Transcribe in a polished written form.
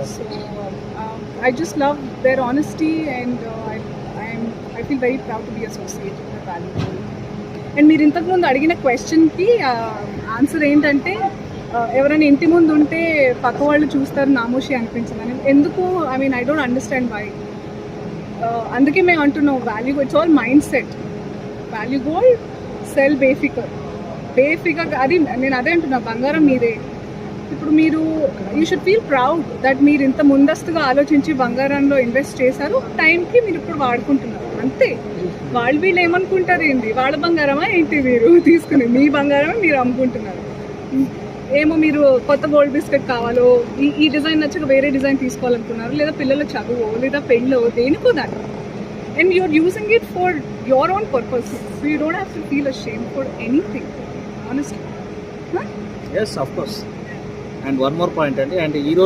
So I just love their honesty, and I feel very proud to be associated with Value Gold. And మీరు ఇంతకుముందు అడిగిన క్వశ్చన్కి answer ఏంటంటే ఎవరైనా ఇంటి ముందు ఉంటే పక్క వాళ్ళు చూస్తారు నామోషి అనిపించిందని. ఎందుకు, I mean I don't understand why. అందుకే మేము అంటున్నాం value, it's all mindset. Value gold, sell బేఫికర్. అది నేను అదే అంటున్నా, బంగారం మీదే. ఇప్పుడు మీరు you should feel proud that మీరు ఇంత ముందస్తుగా ఆలోచించి బంగారంలో ఇన్వెస్ట్ చేశారు, టైంకి మీరు ఇప్పుడు వాడుకుంటున్నారు, అంతే. వీళ్ళు ఏమనుకుంటారు, ఏంటి వాళ్ళ బంగారమా ఏంటి మీరు తీసుకుని, మీ బంగారమే మీరు అమ్ముకుంటున్నారు. ఏమో మీరు కొత్త గోల్డ్ బిస్కెట్ కావాలో, ఈ డిజైన్ నచ్చక వేరే డిజైన్ తీసుకోవాలనుకున్నారు, లేదా పిల్లల చదువు లేదా పెళ్ళో దేనికో దాన్ని. And you're using it for your own purpose. So you don't have to feel ashamed for anything, honestly. Yes, of course. And one more point అండి, అండ్ ఈ రోజు